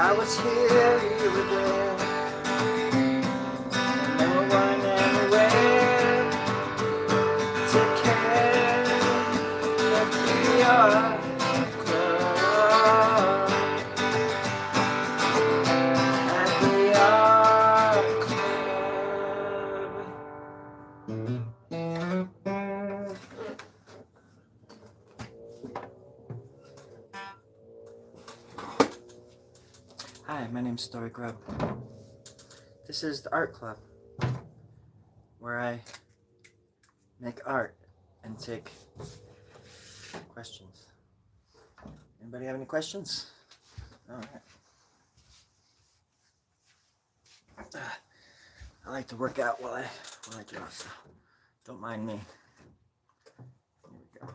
I was here, you were there. No one anywhere to care. But we are club. At the ArtClub. Hi, my name's Storie Grubb. This is the Art Club, where I make art and take questions. Anybody have any questions? All right. I like to work out while I draw, so don't mind me. Here we go.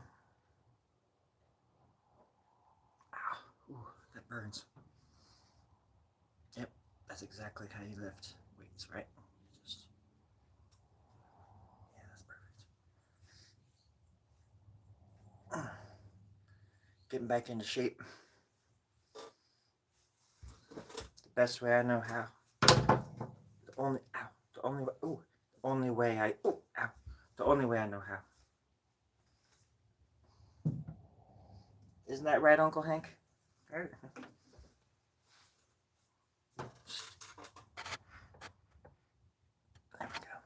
Ow, ooh, that burns. Yep, that's exactly how you lift weights, right? Yeah, that's perfect. Getting back into shape. The best way I know how. The only way I know how. Isn't that right, Uncle Hank? Right. There we go.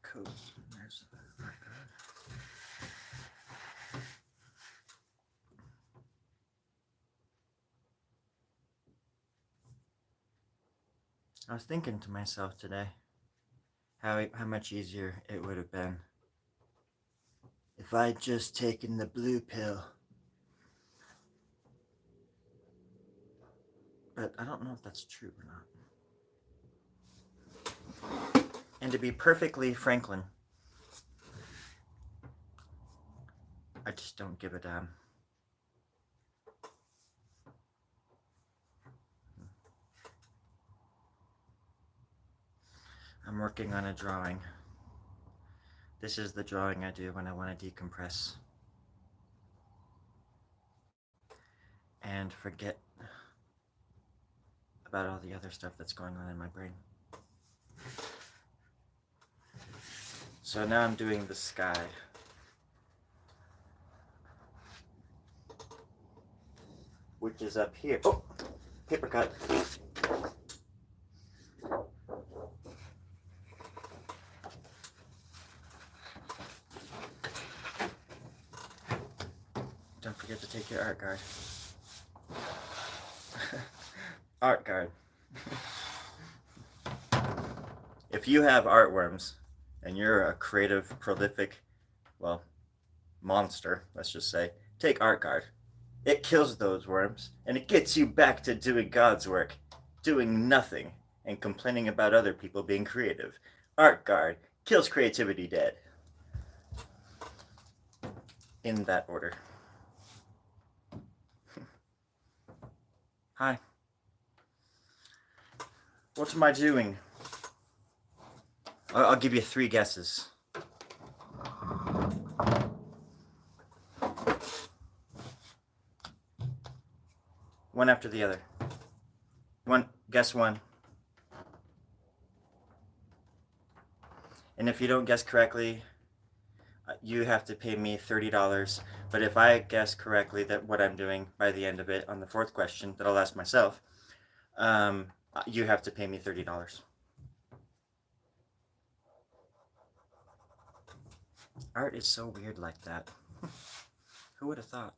Cool. There's the art card. I was thinking to myself today how much easier it would have been if I'd just taken the blue pill. But I don't know if that's true or not. And to be perfectly Franklin, I just don't give a damn. I'm working on a drawing. This is the drawing I do when I want to decompress and forget about all the other stuff that's going on in my brain. So now I'm doing the sky. Which is up here. Oh, paper cut. Don't forget to take your art guard. Art guard. If you have artworms and you're a creative, prolific, well, monster, let's just say, take art guard. It kills those worms and it gets you back to doing God's work, doing nothing and complaining about other people being creative. Art guard kills creativity dead. In that order. Hi. What am I doing? I'll give you 3 guesses. One after the other. Guess one. And if you don't guess correctly, you have to pay me $30. But if I guess correctly that what I'm doing by the end of it on the 4th question that I'll ask myself, you have to pay me $30. Art is so weird like that. Who would have thought?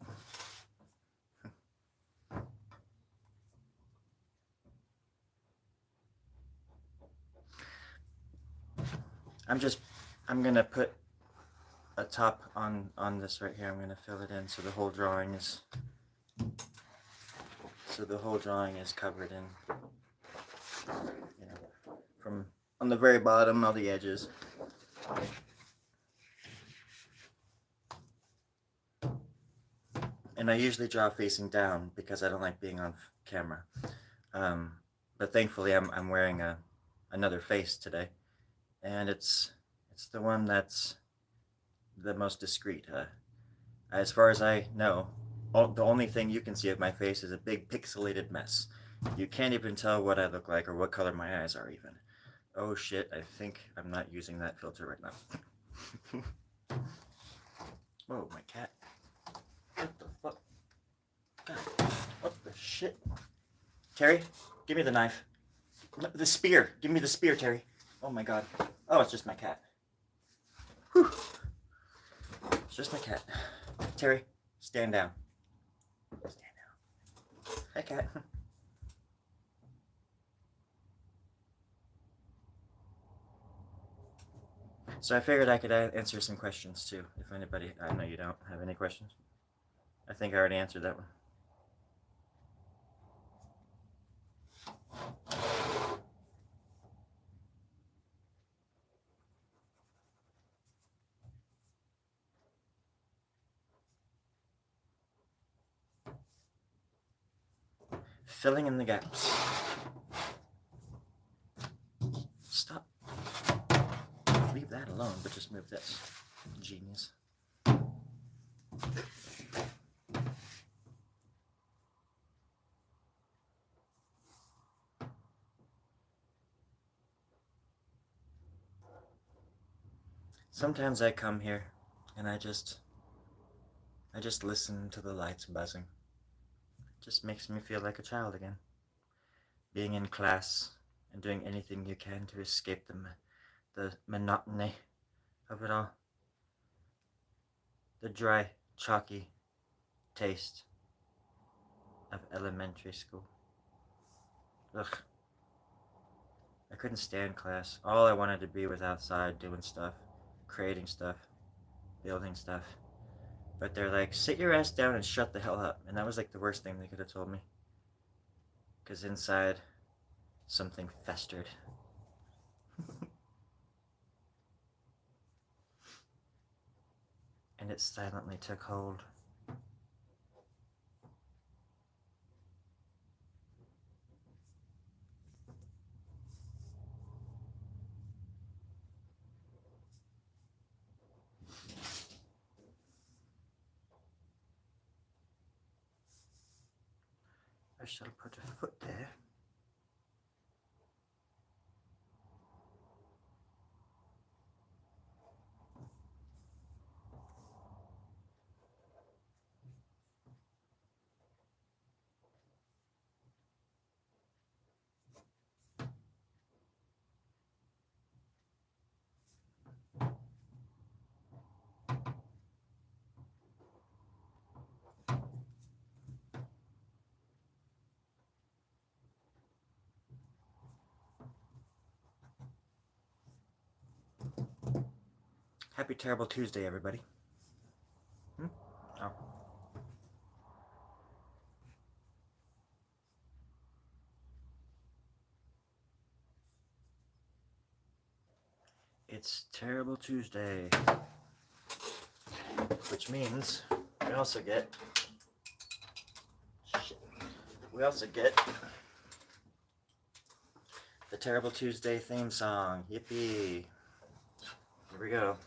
I'm gonna put a top on this right here. I'm gonna fill it in so the whole drawing is covered in, from on the very bottom, all the edges. And I usually draw facing down because I don't like being on camera. But thankfully I'm wearing another face today. And it's the one that's the most discreet. As far as I know, The only thing you can see of my face is a big pixelated mess. You can't even tell what I look like or what color my eyes are even. Oh shit, I think I'm not using that filter right now. Whoa, my cat. What the fuck? God, what the shit? Terry, give me the knife. The spear. Give me the spear, Terry. Oh my god. Oh, it's just my cat. Whew. It's just my cat. Terry, stand down. Stand down. Hi, cat. So I figured I could answer some questions too. If anybody, I know you don't have any questions. I think I already answered that one. Filling in the gaps. Stop. Leave that alone, but just move this. Genius. Sometimes I come here and I just listen to the lights buzzing. It just makes me feel like a child again. Being in class and doing anything you can to escape the monotony of it all. The dry, chalky taste of elementary school. Ugh. I couldn't stand class. All I wanted to be was outside doing stuff, creating stuff, building stuff. But they're like, sit your ass down and shut the hell up. And that was like the worst thing they could have told me. Because inside, something festered. And it silently took hold. I shall put a foot there. Happy Terrible Tuesday, everybody. Oh. It's Terrible Tuesday. Which means we also get... We also get the Terrible Tuesday theme song. Yippee. Here we go.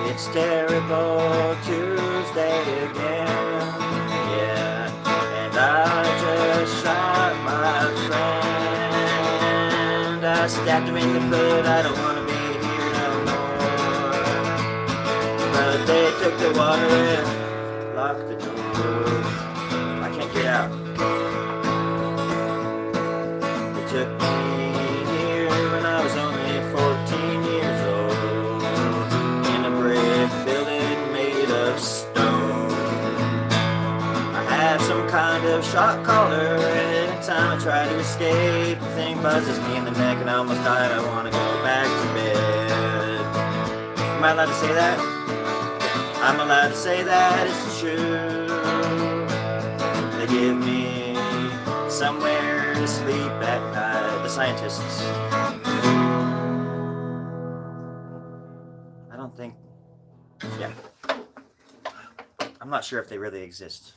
It's Terrible Tuesday again, yeah, and I just shot my friend. I stabbed him in the foot, I don't want to be here no more. But they took the water and locked the door. I can't get out. They took me here when I was only 14 years old. Some kind of shock collar, and anytime I try to escape, the thing buzzes me in the neck and I almost died. I want to go back to bed. Am I allowed to say that? I'm allowed to say that, it's true. They give me somewhere to sleep at night, the scientists. I don't think, yeah. I'm not sure if they really exist.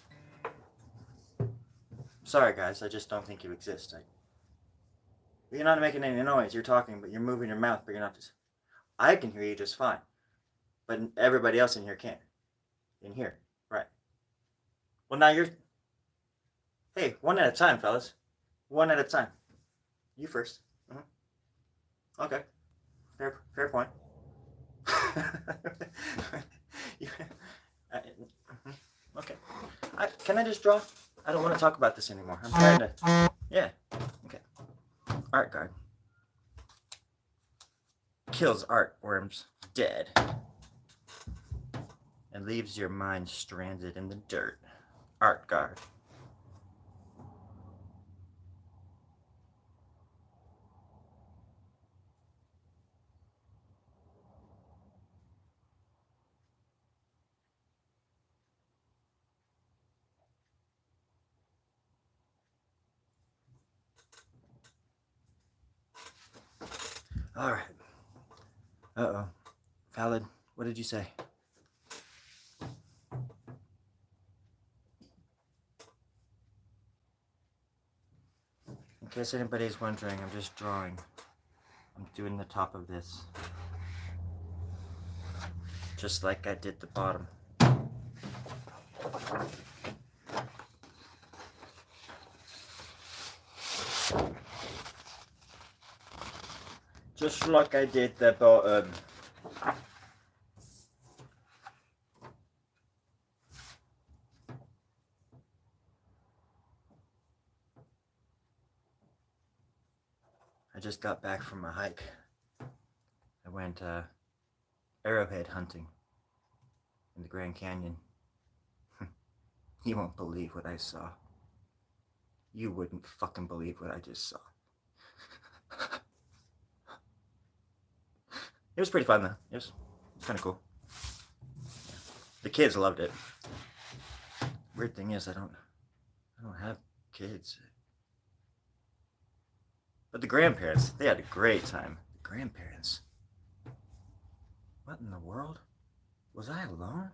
Sorry, guys, I just don't think you exist. You're not making any noise. You're talking, but you're moving your mouth, but you're not just... I can hear you just fine. But everybody else in here can't. In here. Well, now you're. Hey, one at a time, fellas. One at a time. You 1st. Okay. Fair point. You- mhm. Okay. Can I just draw? I don't want to talk about this anymore. I'm trying to. Yeah. Okay. Art guard kills art worms dead and leaves your mind stranded in the dirt. Art guard. All right. Uh-oh. Valid. What did you say? In case anybody's wondering, I'm just drawing. I'm doing the top of this. Just like I did the bottom. Just like I did the bottom. I just got back from a hike. I went arrowhead hunting in the Grand Canyon. You won't believe what I saw. You wouldn't fucking believe what I just saw. It was pretty fun though. It was kind of cool. The kids loved it. Weird thing is, I don't have kids. But the grandparents, they had a great time. The grandparents. What in the world? Was I alone?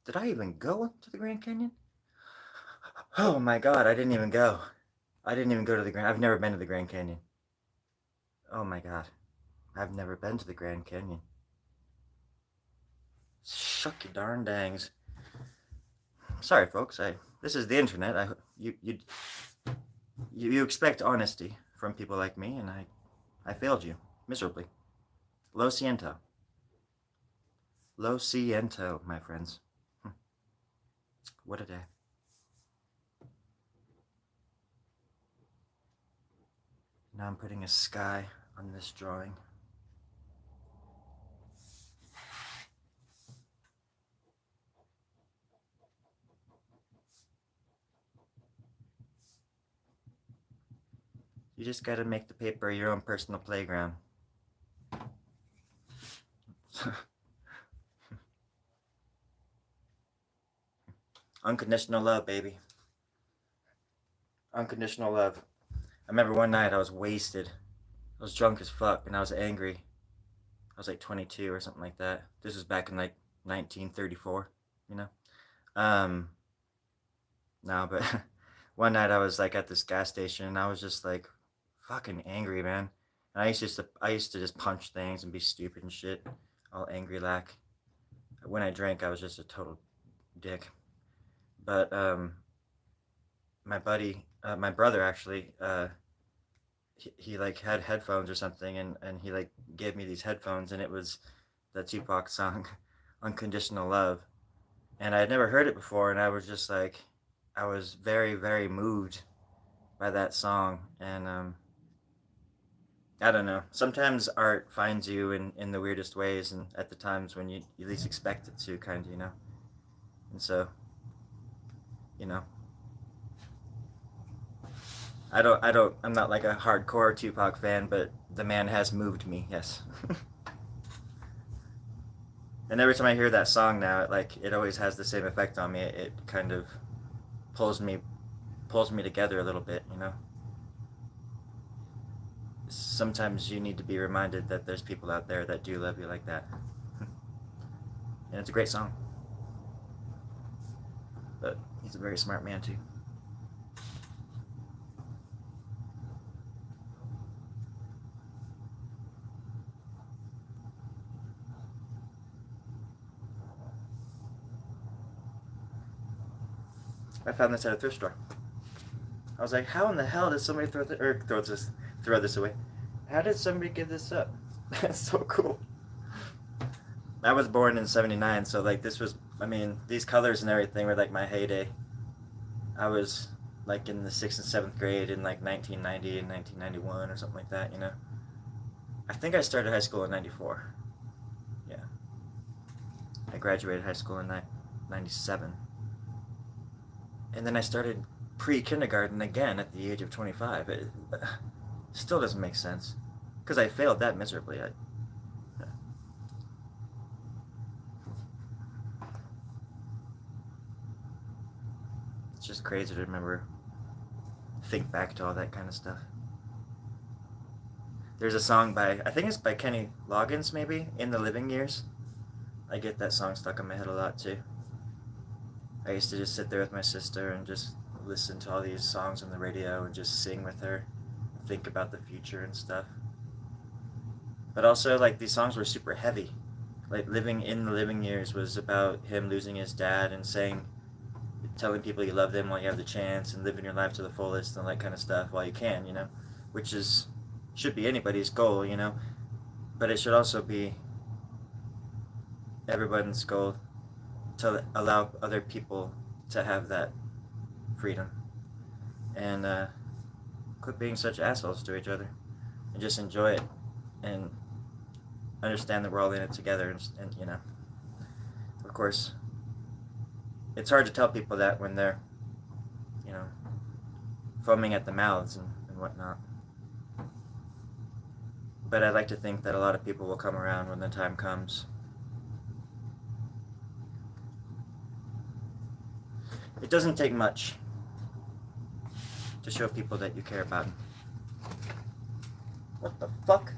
Did I even go to the Grand Canyon? Oh my god, I didn't even go. I didn't even go to the Grand. I've never been to the Grand Canyon. Oh my god. I've never been to the Grand Canyon. Shuck your darn dangs. Sorry, folks. This is the internet. You expect honesty from people like me, and I failed you miserably. Lo siento. Lo siento, my friends. What a day. Now I'm putting a sky on this drawing. You just gotta make the paper your own personal playground. Unconditional love, baby. Unconditional love. I remember one night I was wasted. I was drunk as fuck and I was angry. I was like 22 or something like that. This was back in like 1934, you know? No, but one night I was like at this gas station and I was just like fucking angry, man. And I used to just punch things and be stupid and shit, all angry like. When I drank, I was just a total dick. But my brother actually, he like had headphones or something, and he like gave me these headphones, and it was the Tupac song, "Unconditional Love," and I had never heard it before, and I was just like, I was very very moved by that song, and I don't know. Sometimes art finds you in the weirdest ways, and at the times when you least expect it to, kind of, you know. And so, you know, I'm not like a hardcore Tupac fan, but the man has moved me. Yes. And every time I hear that song now, it always has the same effect on me. It kind of pulls me pulls me together a little bit, you know. Sometimes you need to be reminded that there's people out there that do love you like that. And it's a great song. But he's a very smart man too. I found this at a thrift store. I was like, how in the hell did somebody throw this away? How did somebody give this up? That's so cool. I was born in '79, so like this was, I mean, these colors and everything were like my heyday. I was like in the 6th and 7th grade in like 1990 and 1991 or something like that, you know. I think I started high school in '94. Yeah. I graduated high school in '97. And then I started pre-kindergarten again at the age of 25. It still doesn't make sense. Because I failed that miserably. It's just crazy to think back to all that kind of stuff. There's a song by, I think it's by Kenny Loggins maybe, In the Living Years. I get that song stuck in my head a lot too. I used to just sit there with my sister and just listen to all these songs on the radio and just sing with her, think about the future and stuff. But also, like, these songs were super heavy. Like, Living in the Living Years was about him losing his dad and telling people you love them while you have the chance and living your life to the fullest and all that kind of stuff while you can, you know, which should be anybody's goal, you know, but it should also be everyone's goal to allow other people to have that freedom and quit being such assholes to each other and just enjoy it and understand that we're all in it together and you know, of course, it's hard to tell people that when they're, you know, foaming at the mouths and whatnot. But I'd like to think that a lot of people will come around when the time comes. It doesn't take much to show people that you care about them. What the fuck?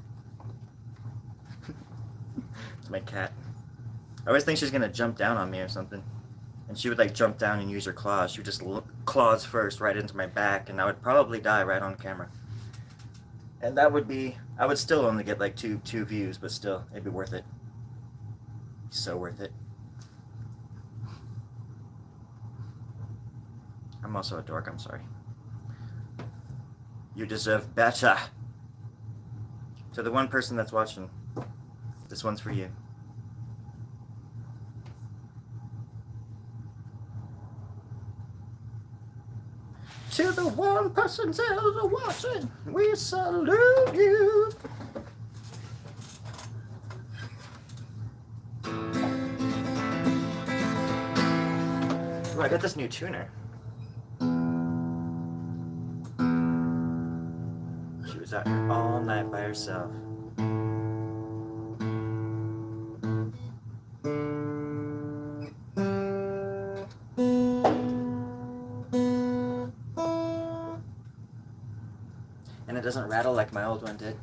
It's my cat. I always think she's gonna jump down on me or something. And she would like jump down and use her claws. She would just look claws first right into my back, and I would probably die right on camera. And that would be, I would still only get like two views, but still, it'd be worth it. So worth it. I'm also a dork, I'm sorry. You deserve better. To the one person that's watching, this one's for you. To the one person still watching, we salute you. Ooh, I got this new tuner. She was out here all night by herself. And it doesn't rattle like my old one did.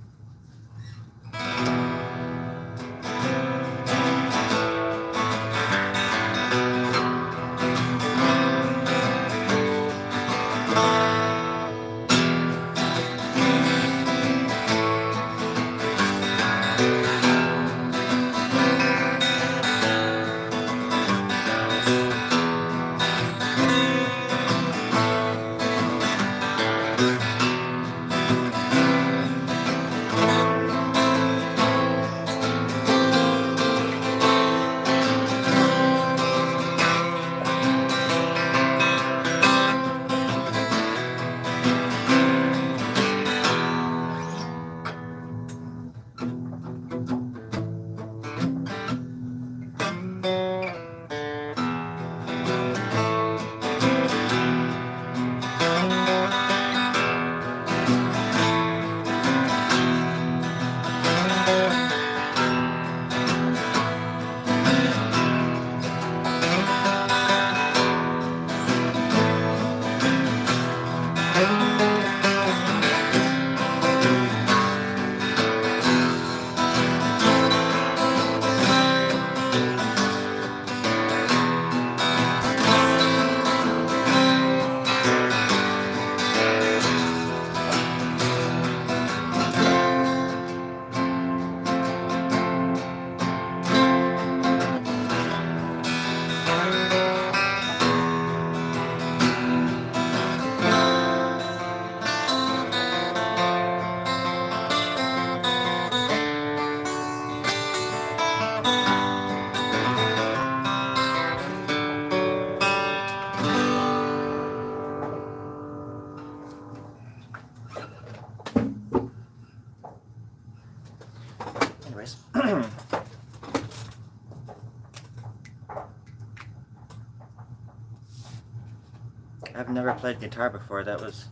I've never played guitar before. That was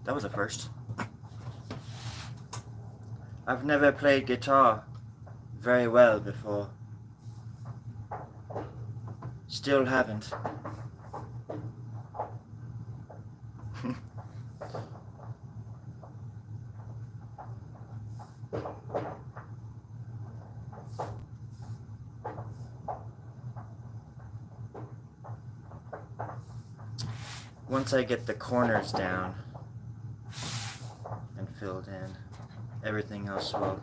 a first. I've never played guitar very well before. Still haven't. Once I get the corners down and filled in, everything else will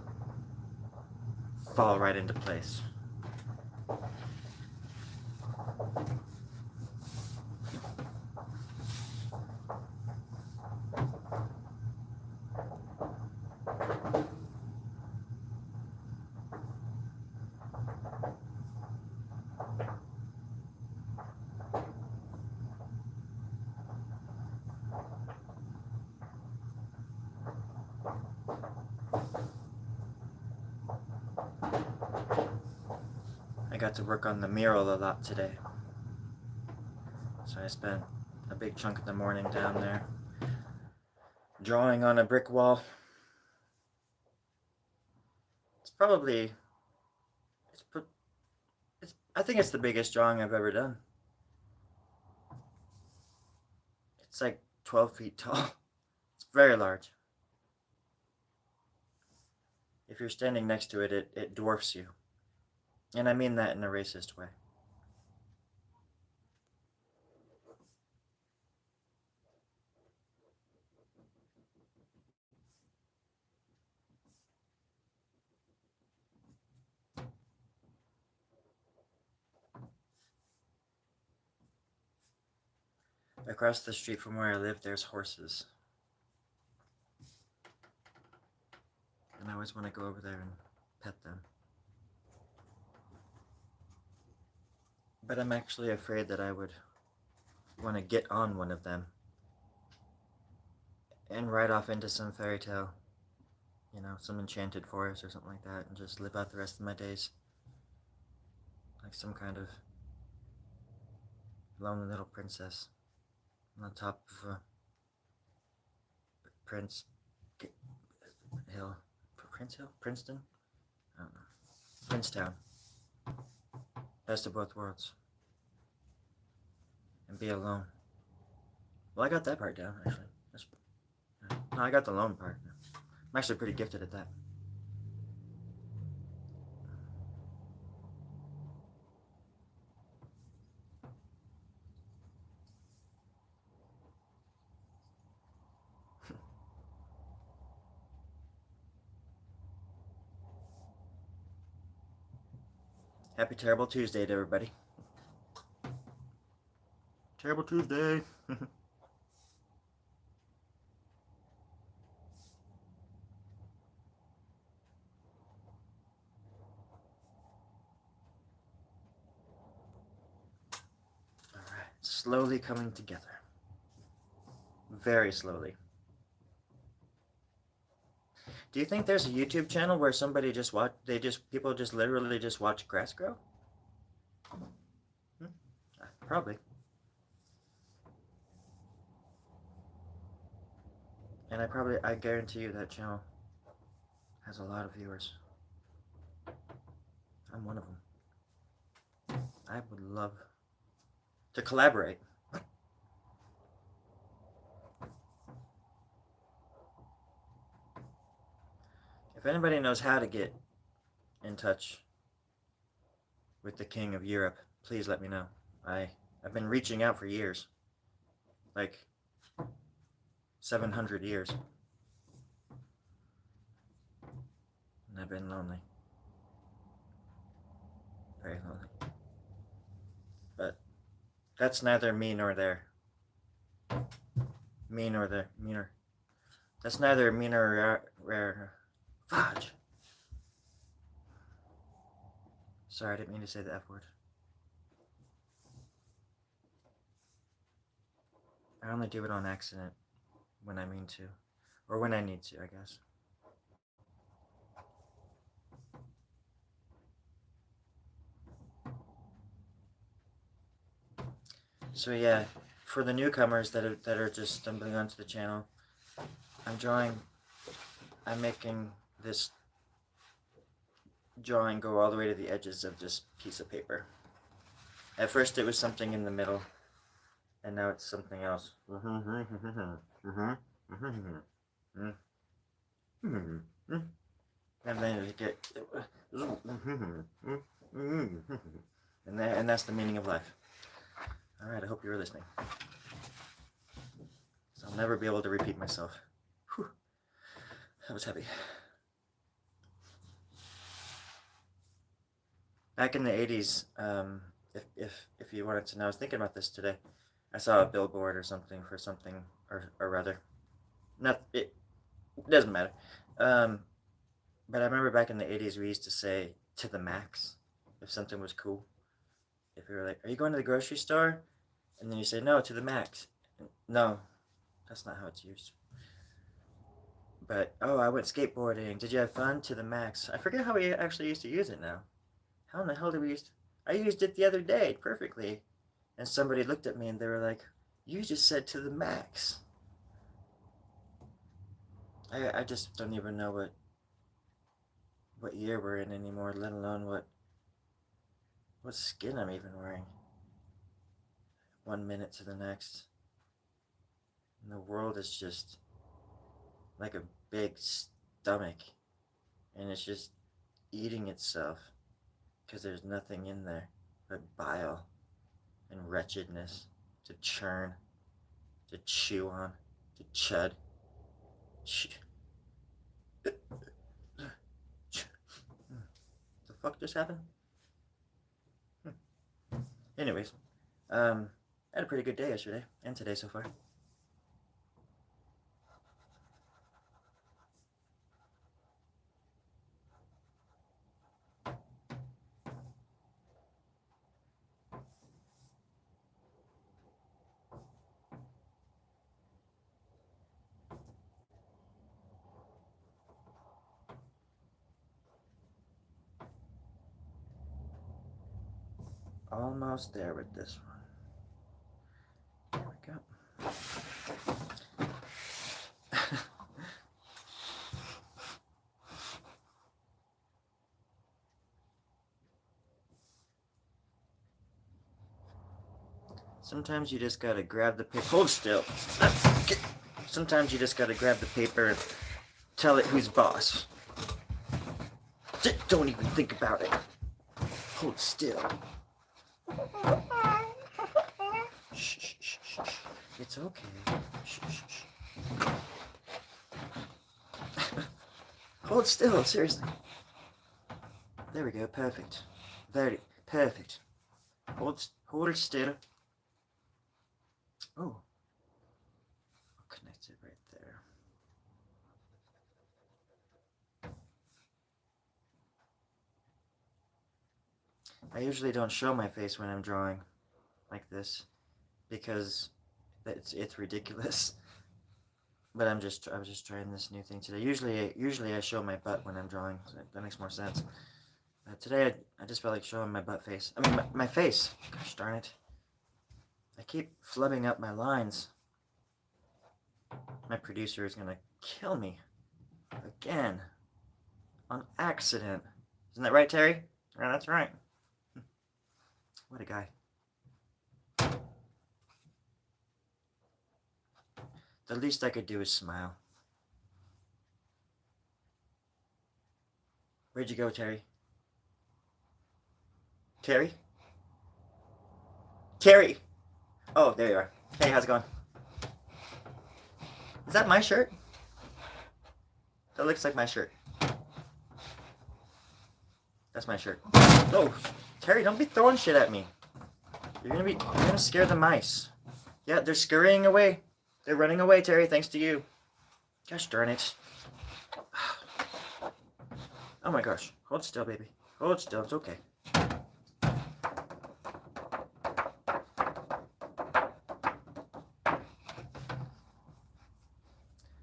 fall right into place. I got to work on the mural a lot today. So I spent a big chunk of the morning down there drawing on a brick wall. I think it's the biggest drawing I've ever done. It's like 12 feet tall. It's very large. If you're standing next to it, it dwarfs you. And I mean that in a racist way. Across the street from where I live, there's horses. And I always want to go over there and pet them. But I'm actually afraid that I would want to get on one of them and ride off into some fairy tale, some enchanted forest or something like that, and just live out the rest of my days like some kind of lonely little princess on the top of a Prince Hill. Prince Hill? Princeton? I don't know. Princetown. Best of both worlds. And be alone. Well, I got that part down, actually. No, I got the lone part. I'm actually pretty gifted at that. Happy Terrible Tuesday to everybody. Terrible Tuesday. Alright, slowly coming together. Very slowly. Do you think there's a YouTube channel where somebody people just literally just watch grass grow? Probably. And I guarantee you that channel has a lot of viewers. I'm one of them. I would love to collaborate. If anybody knows how to get in touch with the King of Europe, please let me know. I've been reaching out for years. Like 700 years. And I've been lonely. Very lonely. But that's neither me nor there. Me nor there. Meaner. That's neither me nor rare. Fudge. Sorry, I didn't mean to say the F word. I only do it on accident when I mean to. Or when I need to, I guess. So yeah, for the newcomers that are just stumbling onto the channel, I'm making this drawing go all the way to the edges of this piece of paper. At first it was something in the middle, and now it's something else. And then it get, and that's the meaning of life. All right, I hope you were listening. So I'll never be able to repeat myself. Whew. That was heavy. Back in the 80s, if you wanted to know, I was thinking about this today. I saw a billboard or something for something, or rather, it doesn't matter. But I remember back in the 80s, we used to say to the max if something was cool. If we were like, are you going to the grocery store? And then you say, no, to the max. No, that's not how it's used. But, oh, I went skateboarding. Did you have fun? To the max. I forget how we actually used to use it now. How in the hell did we use it? I used it the other day perfectly. And somebody looked at me and they were like, you just said to the max. I just don't even know what year we're in anymore, let alone what skin I'm even wearing. 1 minute to the next. And the world is just like a big stomach. And it's just eating itself. Because there's nothing in there but bile and wretchedness to churn, to chew on, to chud. The fuck just happened? Anyways, I had a pretty good day yesterday and today so far. Almost there with this one. There we go. Sometimes you just gotta grab the paper. Hold still. Sometimes you just gotta grab the paper and tell it who's boss. Don't even think about it. Hold still. Shh, shh, shh, shh. It's okay. Shh, shh, shh. Hold still, seriously. There we go, perfect. Very perfect. Hold still. Oh. I'll connect it right there. I usually don't show my face when I'm drawing like this because it's ridiculous. But I was just trying this new thing today. Usually I show my butt when I'm drawing. So that makes more sense. Today I just felt like showing my butt face. I mean my face. Gosh darn it. I keep flubbing up my lines. My producer is gonna kill me again on accident. Isn't that right, Terry? Yeah, that's right. What a guy. The least I could do is smile. Where'd you go, Terry? Terry? Terry! Oh, there you are. Hey, how's it going? Is that my shirt? That looks like my shirt. That's my shirt. Oh, Terry, don't be throwing shit at me. You're gonna scare the mice. Yeah, they're scurrying away. They're running away, Terry, thanks to you. Gosh darn it. Oh my gosh. Hold still, baby. Hold still, it's okay.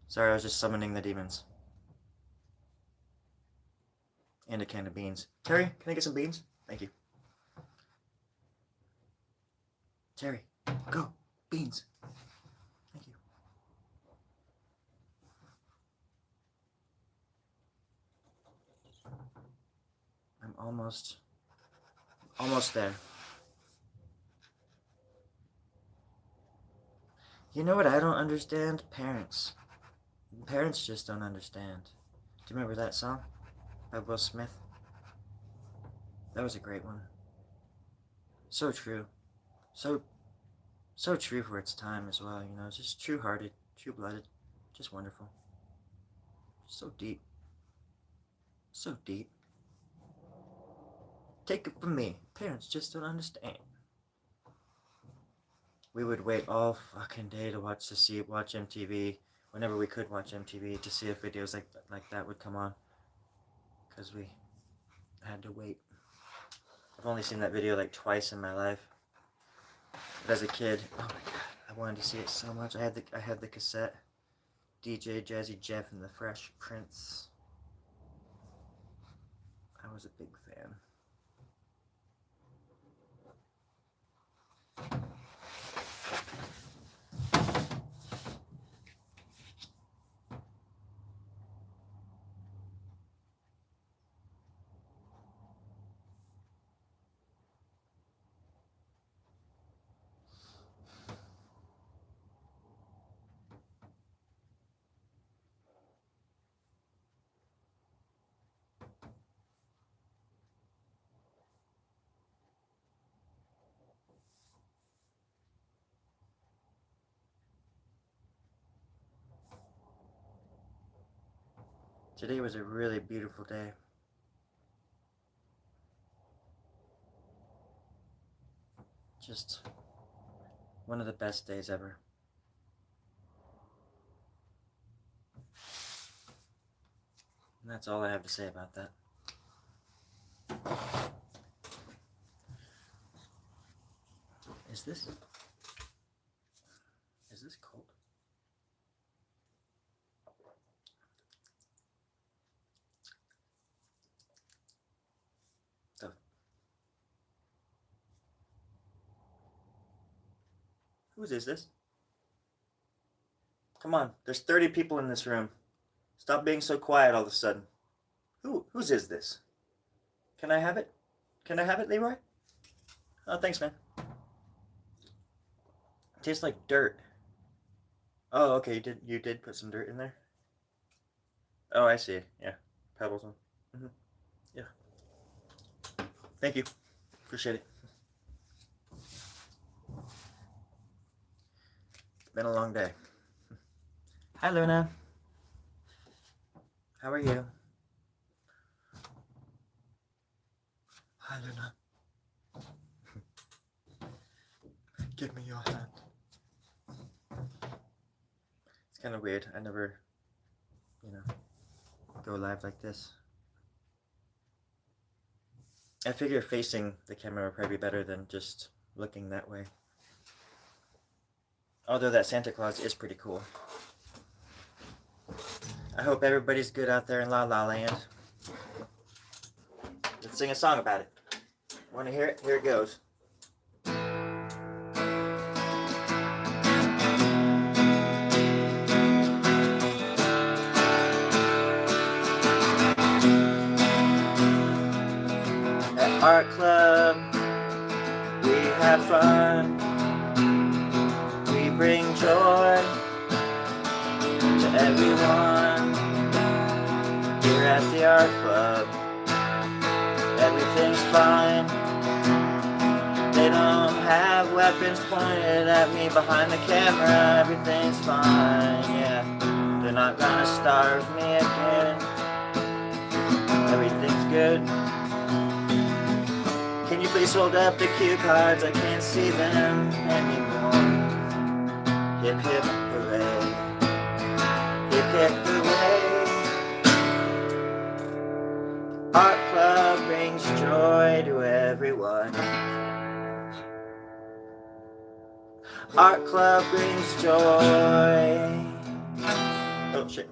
Sorry, I was just summoning the demons. And a can of beans. Terry, can I get some beans? Thank you. Terry, go. Beans. Thank you. I'm almost there. You know what I don't understand? Parents. Parents just don't understand. Do you remember that song by Will Smith? That was a great one. So true. So true for its time as well, you know, just true-hearted, true-blooded, just wonderful. So deep. So deep. Take it from me. Parents just don't understand. We would wait all fucking day to watch MTV, whenever we could watch MTV, to see if videos like that would come on. Because we had to wait. I've only seen that video like twice in my life. But as a kid, oh my god, I wanted to see it so much. I had the cassette. DJ Jazzy Jeff and the Fresh Prince. I was a big fan. Today was a really beautiful day. Just one of the best days ever. And that's all I have to say about that. Is this cold? Whose is this? Come on, there's 30 people in this room. Stop being so quiet all of a sudden. Whose is this? Can I have it? Can I have it, Leroy? Oh, thanks, man. It tastes like dirt. Oh, okay, you did put some dirt in there? Oh, I see. Yeah, pebbles. Yeah. Thank you. Appreciate it. It's been a long day. Hi, Luna. How are you? Hi, Luna. Give me your hand. It's kind of weird. I never, go live like this. I figure facing the camera would probably be better than just looking that way. Although that Santa Claus is pretty cool. I hope everybody's good out there in La La Land. Let's sing a song about it. Want to hear it? Here it goes. At ArtClub, we have fun. We bring joy to everyone. Here at the ArtClub, everything's fine. They don't have weapons pointed at me behind the camera. Everything's fine, yeah. They're not gonna starve me again. Everything's good. Can you please hold up the cue cards? I can't see them anymore. Hip hip hooray. Hip hip hooray. ArtClub brings joy to everyone. ArtClub brings joy. Oh shit.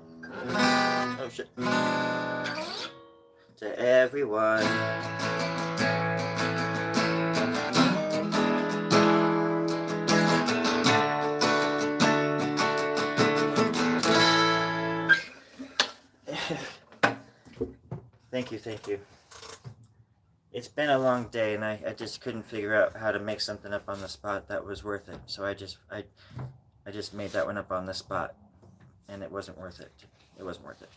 Oh shit. To everyone. Thank you, thank you. It's been a long day, and I just couldn't figure out how to make something up on the spot that was worth it. So I just made that one up on the spot, and it wasn't worth it. It wasn't worth it.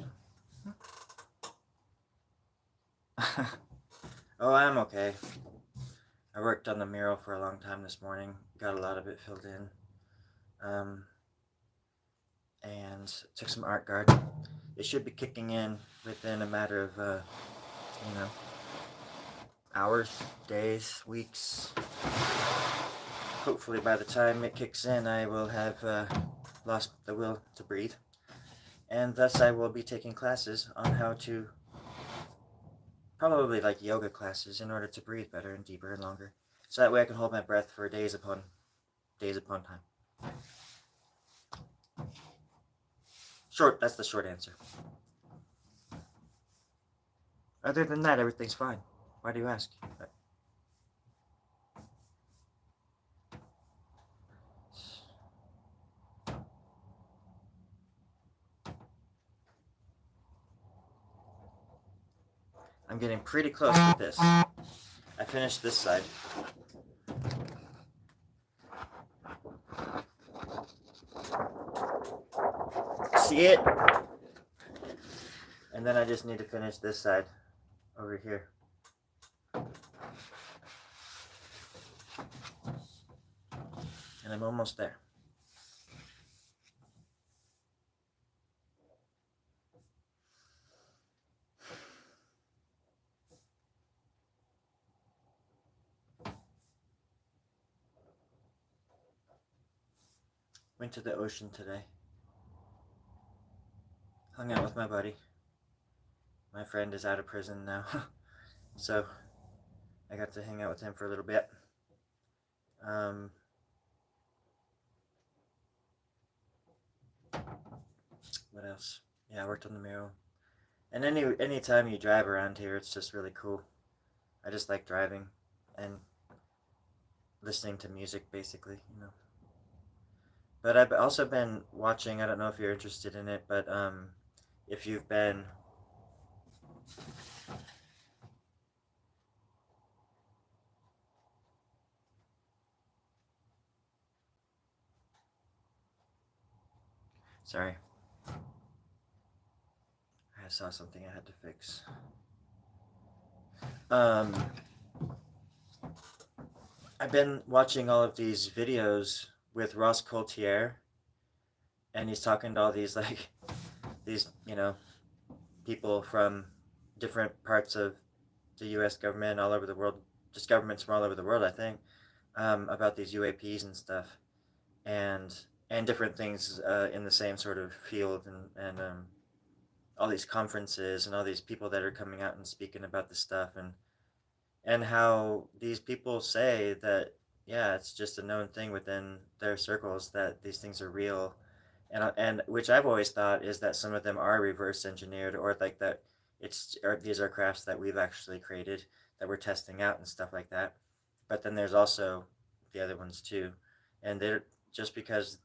Oh, I'm okay. I worked on the mural for a long time this morning. Got a lot of it filled in. And took some art guard. It should be kicking in within a matter of, hours, days, weeks. Hopefully by the time it kicks in, I will have lost the will to breathe. And thus I will be taking classes on how to, probably like yoga classes, in order to breathe better and deeper and longer. So that way I can hold my breath for days upon time. That's the short answer. Other than that, everything's fine. Why do you ask? I'm getting pretty close with this. I finished this side. See it? And then I just need to finish this side over here. And I'm almost there. Went to the ocean today. Hung out with my buddy. My friend is out of prison now. So I got to hang out with him for a little bit. What else? Yeah, I worked on the mural. And any time you drive around here, it's just really cool. I just like driving and listening to music, basically, you know. But I've also been watching, I don't know if you're interested in it, but if you've been... Sorry. I saw something I had to fix. I've been watching all of these videos with Ross Coultier, and he's talking to all these people from different parts of the U.S. government all over the world, just governments from all over the world, I think, about these UAPs and stuff, and different things in the same sort of field, and all these conferences and all these people that are coming out and speaking about this stuff, and how these people say that, yeah, it's just a known thing within their circles that these things are real, and which I've always thought is that some of them are reverse engineered, or like that these are crafts that we've actually created that we're testing out and stuff like that. But then there's also the other ones too, and they're just because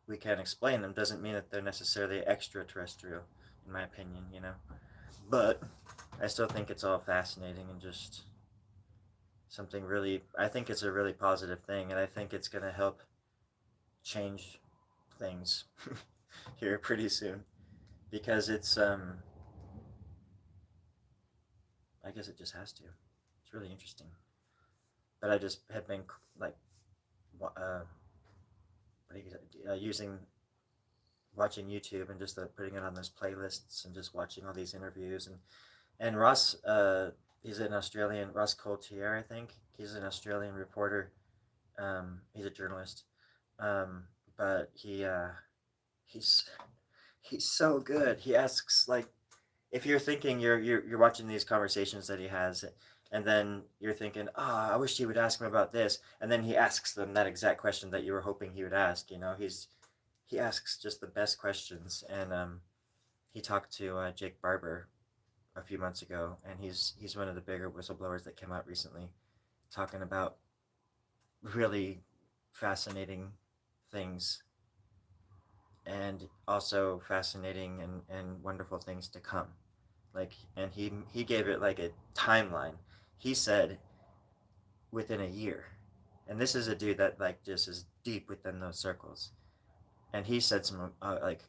we can't explain them doesn't mean that they're necessarily extraterrestrial, in my opinion, you know. But I still think it's all fascinating and just something really, I think it's a really positive thing, and I think it's going to help change things here pretty soon, because it's I guess it just has to. It's really interesting. But I just have been like watching YouTube and just putting it on those playlists and just watching all these interviews, and Ross, he's an Australian, Ross Coultier, I think. He's an Australian reporter. He's a journalist, but he's so good. He asks, like, if you're thinking you're watching these conversations that he has, and then you're thinking, I wish he would ask him about this, and then he asks them that exact question that you were hoping he would ask. You know, he asks just the best questions, and he talked to Jake Barber a few months ago, and he's one of the bigger whistleblowers that came out recently, talking about really fascinating things, and also fascinating and wonderful things to come. Like, and he gave it like a timeline. He said within a year, and this is a dude that like just is deep within those circles, and he said some like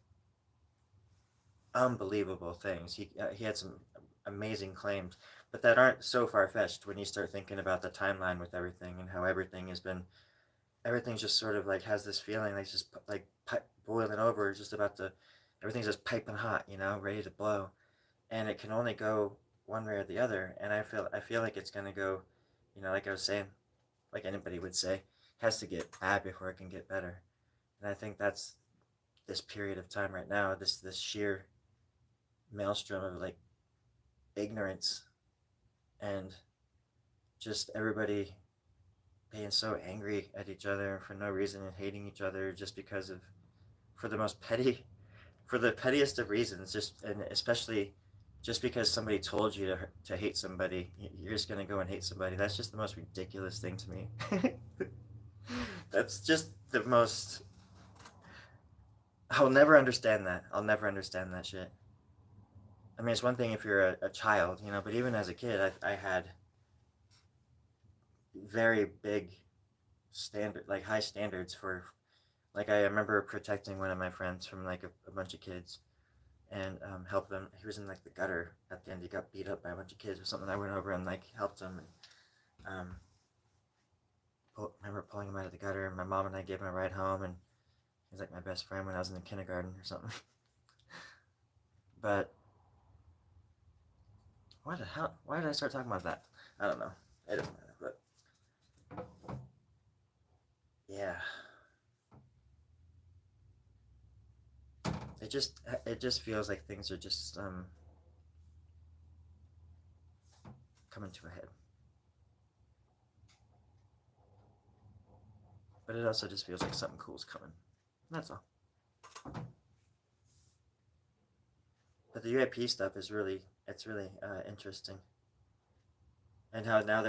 unbelievable things. He had some amazing claims, but that aren't so far fetched when you start thinking about the timeline with everything and how everything's just sort of like has this feeling like it's just like boiling over, just about to, everything's just piping hot, ready to blow, and it can only go one way or the other. And I feel like it's gonna go, like I was saying, like anybody would say, has to get bad before it can get better. And I think that's this period of time right now, this sheer maelstrom of like ignorance and just everybody being so angry at each other for no reason and hating each other just because of for the most petty for the pettiest of reasons, just and especially just because somebody told you to hate somebody, you're just gonna go and hate somebody. That's just the most ridiculous thing to me. That's just the most. I'll never understand that. I'll never understand that shit. I mean, it's one thing if you're a child, but even as a kid, I had very big standard, like high standards for, like I remember protecting one of my friends from like a bunch of kids and helped him. He was in like the gutter at the end. He got beat up by a bunch of kids or something. I went over and like helped him and remember pulling him out of the gutter. And my mom and I gave him a ride home, and he was like my best friend when I was in the kindergarten or something. But why the hell? Why did I start talking about that? I don't know. It doesn't matter. But yeah, it just feels like things are just coming to a head. But it also just feels like something cool's coming. That's all. But the UAP stuff is really, it's really interesting. And how now um,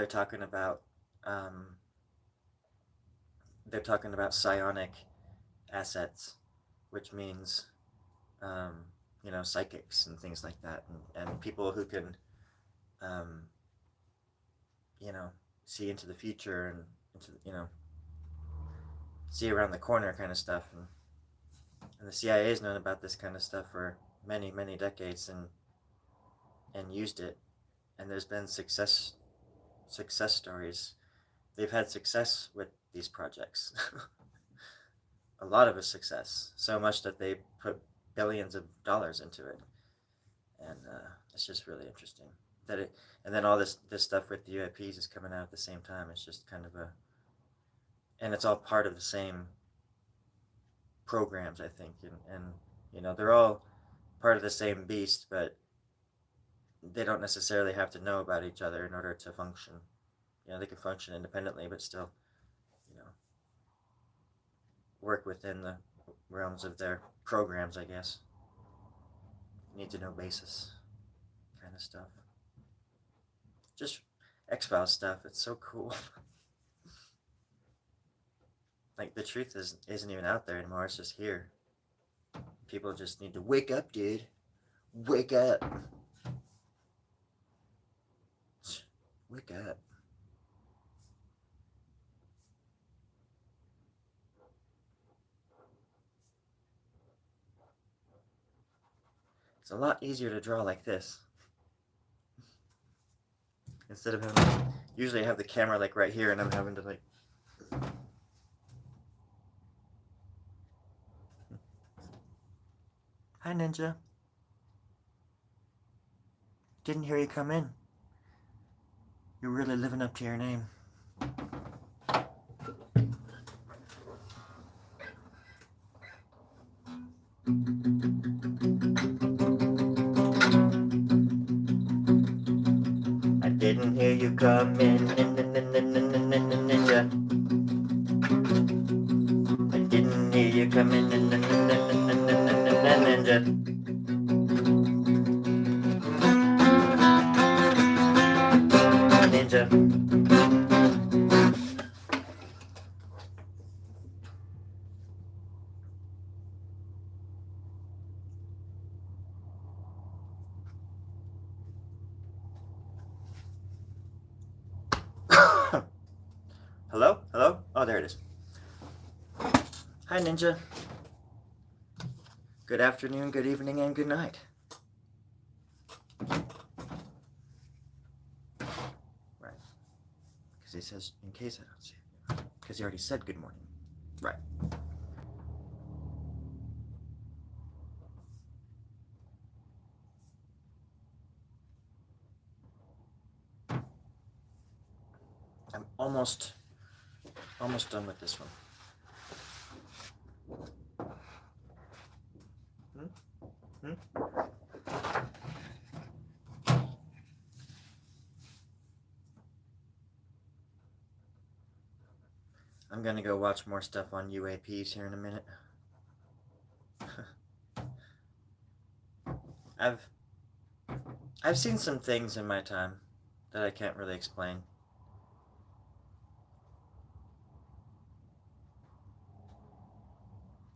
they're talking about psionic assets, which means, psychics and things like that, and people who can, um, you know, see into the future and see around the corner kind of stuff. And the CIA has known about this kind of stuff for many, many decades and used it. And there's been success stories. They've had success with these projects. A lot of a success, so much that they put billions of dollars into it, and it's just really interesting that it. And then all this stuff with the UAPs is coming out at the same time. It's just kind of and it's all part of the same programs, I think, and they're all part of the same beast, but they don't necessarily have to know about each other in order to function. They can function independently, but still, you know, work within the realms of their programs, I guess. Need to know basis kind of stuff. Just X-Files stuff. It's so cool. Like the truth isn't even out there anymore. It's just here. People just need to wake up, dude. Wake up. Wake up. It's a lot easier to draw like this. Instead of having, usually I have the camera like right here and I'm having to like. Hi, Ninja. Didn't hear you come in. You're really living up to your name. I didn't hear you come in, Ninja. I didn't hear you come in, Ninja. Ninja. Oh, there it is. Hi, Ninja. Good afternoon, good evening, and good night. Right. Because he says, in case I don't see it. Because he already said good morning. Right. I'm almost done with this one. I'm gonna go watch more stuff on UAPs here in a minute. I've seen some things in my time that I can't really explain.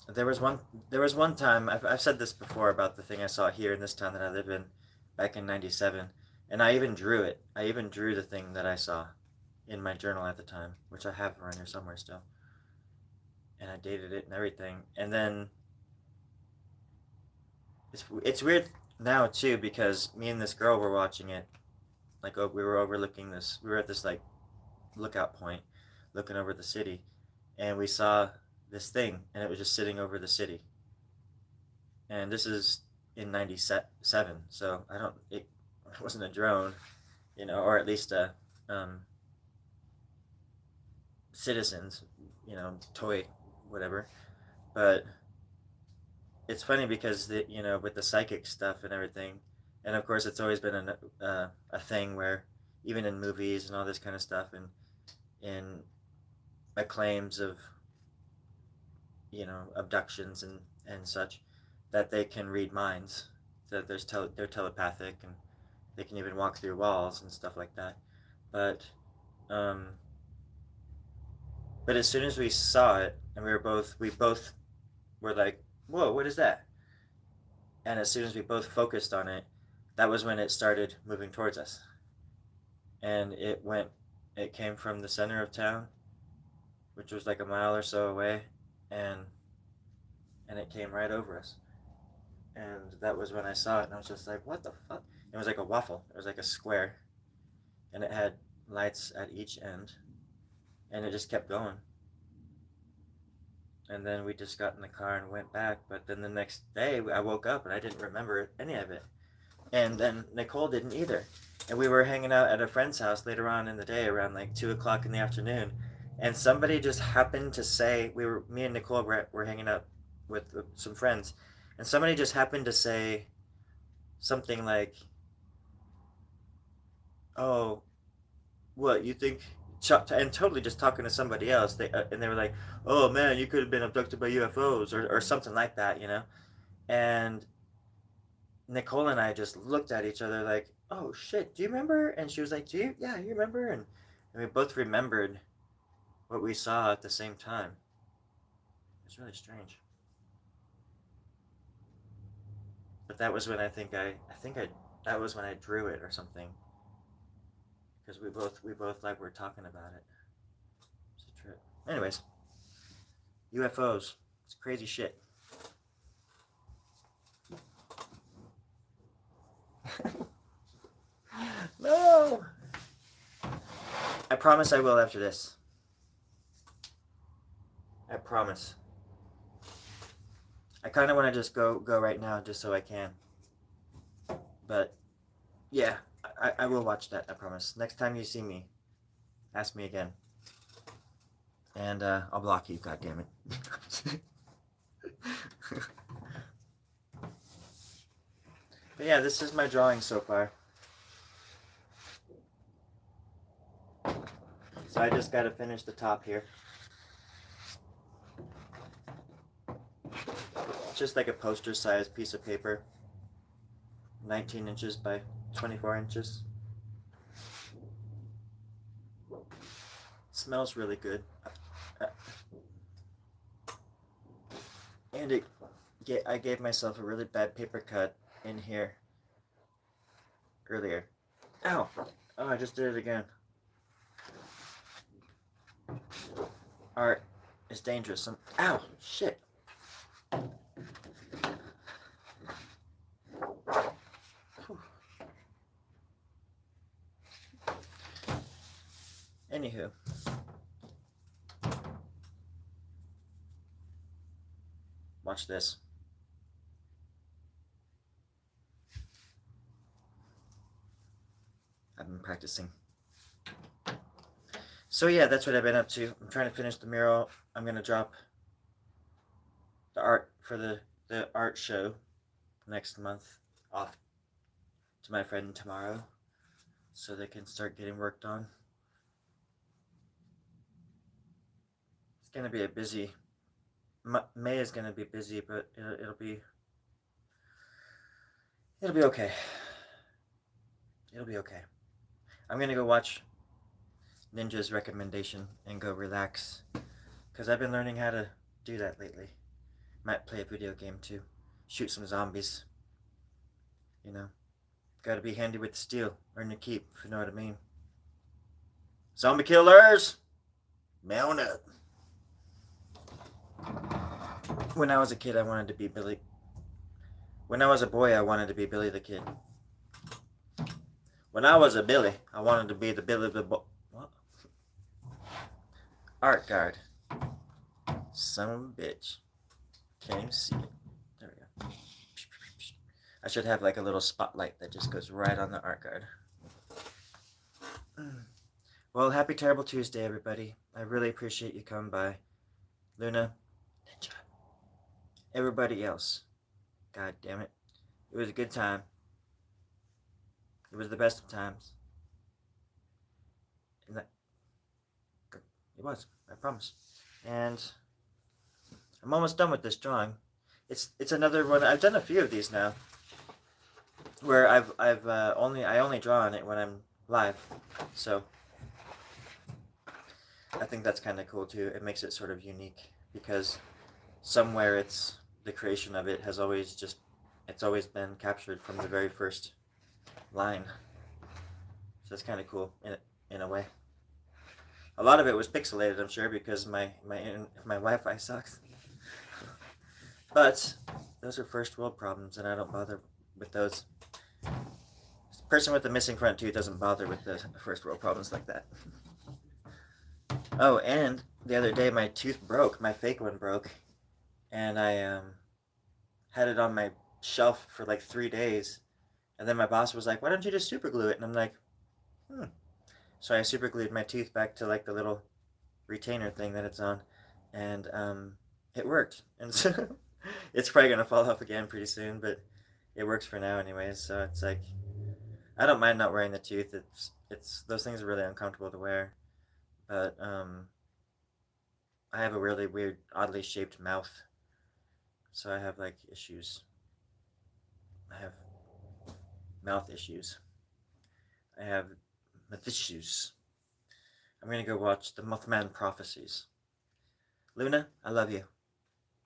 There was one time I've said this before about the thing I saw here in this town that I live in back in '97, and I even drew it. I even drew the thing that I saw in my journal at the time, which I have around here somewhere still. And I dated it and everything. And then it's weird now too because me and this girl were watching it. Like we were overlooking this. We were at this like lookout point, looking over the city, and we saw this thing, and it was just sitting over the city. And this is in '97, so I don't. It wasn't a drone, or at least a citizens, toy, whatever. But it's funny because with the psychic stuff and everything, and of course it's always been a thing where even in movies and all this kind of stuff, and in claims of abductions and such, that they can read minds, that they're telepathic, and they can even walk through walls and stuff like that. But um, but as soon as we saw it, and we both were like, "Whoa, what is that?" And as soon as we both focused on it, that was when it started moving towards us. And it came from the center of town, which was like a mile or so away, and it came right over us. And that was when I saw it, and I was just like, "What the fuck?" It was like a waffle. It was like a square, and it had lights at each end, and it just kept going. And then we just got in the car and went back. But then the next day, I woke up and I didn't remember any of it. And then Nicole didn't either. And we were hanging out at a friend's house later on in the day, around like 2 o'clock in the afternoon. And somebody just happened to say, me and Nicole were hanging out with some friends, and somebody just happened to say something like, "Oh, what you think?" And totally just talking to somebody else. They were like, "Oh man, you could have been abducted by UFOs," or something like that. And Nicole and I just looked at each other like, "Oh shit, do you remember?" And she was like, "Do you? Yeah, you remember?" And we both remembered what we saw at the same time. It's really strange. But that was when I think that was when I drew it or something, because we both like were talking about it. It's a trip. Anyways, UFOs. It's crazy shit. No. I promise I will after this. I promise. I kind of want to just go right now just so I can. But yeah, I will watch that. I promise. Next time you see me, ask me again, and I'll block you. God damn it. But yeah, this is my drawing so far. So I just got to finish the top here. It's just like a poster-sized piece of paper, 19 inches by 24 inches. It smells really good. And I gave myself a really bad paper cut in here earlier. Ow! Oh, I just did it again. art is dangerous. Ow, shit. Anywho. Watch this. I've been practicing. So yeah, that's what I've been up to. I'm trying to finish the mural. I'm going to drop the art for the art show next month off to my friend tomorrow so they can start getting worked on. It's going to be a busy, May is going to be busy, but it'll be okay. It'll be okay. I'm going to go watch Ninja's recommendation and go relax because I've been learning how to do that lately. Might play a video game too. Shoot some zombies. You know, gotta be handy with the steel. Earn your keep, if you know what I mean. Zombie killers! Mount up. When I was a kid, I wanted to be Billy. When I was a boy, I wanted to be Billy the Kid. When I was a Billy, I wanted to be the Billy the What? Art guard. Son of a bitch. Can't even see it. There we go. I should have like a little spotlight that just goes right on the art guard. Well, happy Terrible Tuesday, everybody. I really appreciate you coming by. Luna, Ninja, everybody else. God damn it. It was a good time. It was the best of times. And that, it was, I promise. And I'm almost done with this drawing. It's another one. I've done a few of these now, where I only draw on it when I'm live. So I think that's kind of cool too. It makes it sort of unique because somewhere the creation of it has always been captured from the very first line. So it's kind of cool in a way. A lot of it was pixelated, I'm sure, because my Wi-Fi sucks. But those are first world problems, and I don't bother with those. The person with the missing front tooth doesn't bother with the first world problems like that. Oh, and the other day my tooth broke, my fake one broke, and I had it on my shelf for like 3 days, and then my boss was like, "Why don't you just super glue it?" And I'm like, So I super glued my tooth back to like the little retainer thing that it's on, and it worked. And so it's probably gonna fall off again pretty soon, but it works for now anyways. So it's like I don't mind not wearing the tooth. It's those things are really uncomfortable to wear, but I have a really weird, oddly shaped mouth, so I have like issues. I have mouth issues. I have mouth issues. I'm gonna go watch the Mothman Prophecies. Luna, I love you.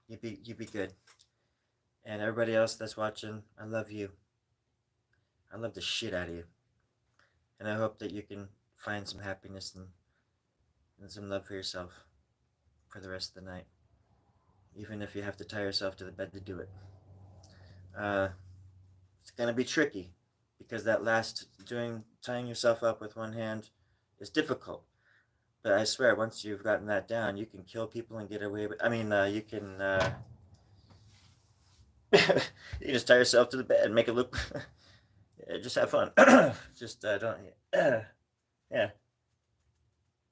You be good. And everybody else that's watching, I love you. I love the shit out of you. And I hope that you can find some happiness and some love for yourself for the rest of the night. Even if you have to tie yourself to the bed to do it. It's gonna be tricky because that last tying yourself up with one hand is difficult. But I swear, once you've gotten that down, you can kill people and get away with. You can you can just tie yourself to the bed and make it look. Just have fun. Just don't. Yeah,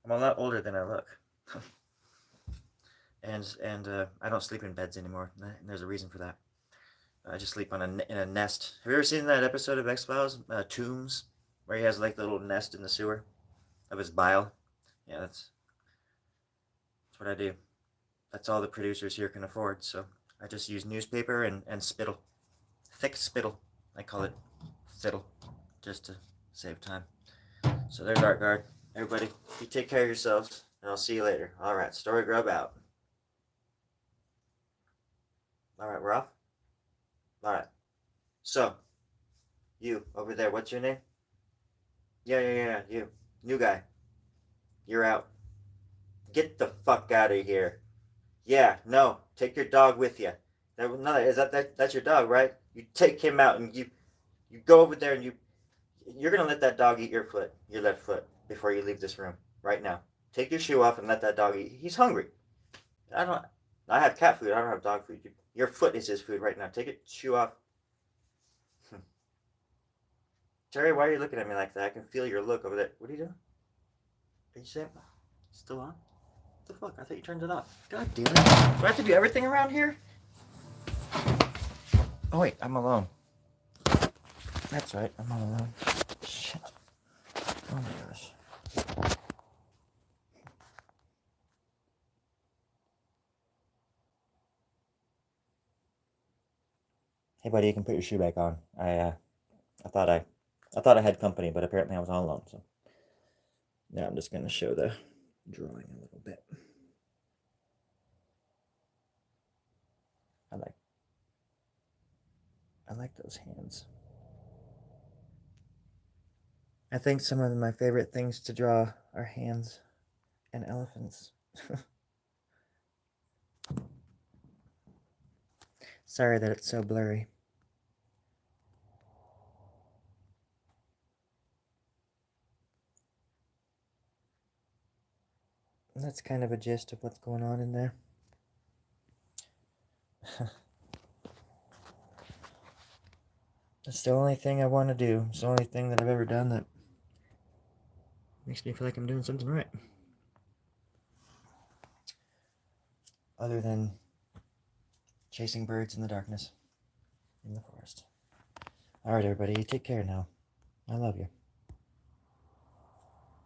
I'm a lot older than I look. and I don't sleep in beds anymore. And there's a reason for that. I just sleep in a nest. Have you ever seen that episode of X-Files, Tombs, where he has like the little nest in the sewer of his bile? Yeah, that's what I do. That's all the producers here can afford, so I just use newspaper and spittle. Thick spittle. I call it fiddle, just to save time. So there's Art Guard. Everybody, you take care of yourselves, and I'll see you later. Alright, Storie Grubb out. Alright, we're off? Alright. So, you, over there, what's your name? Yeah, you. New guy. You're out. Get the fuck out of here. Yeah, no, take your dog with you. That's your dog, right? You take him out and you go over there and you're gonna let that dog eat your left foot, before you leave this room right now. Take your shoe off and let that dog eat. He's hungry. I don't. I have cat food. I don't have dog food. Your foot is his food right now. Take your shoe off. Terry, why are you looking at me like that? I can feel your look over there. What are you doing? Are you saying still on? What the fuck? I thought you turned it off. God damn it! Do I have to do everything around here? Oh wait, I'm alone. That's right, I'm all alone. Shit. Oh my gosh. Hey buddy, you can put your shoe back on. I thought I had company, but apparently I was all alone. So now I'm just gonna show the drawing a little bit. I like those hands. I think some of my favorite things to draw are hands and elephants. Sorry that it's so blurry. That's kind of a gist of what's going on in there. It's the only thing I want to do. It's the only thing that I've ever done that makes me feel like I'm doing something right. Other than chasing birds in the darkness in the forest. Alright, everybody, you take care now. I love you.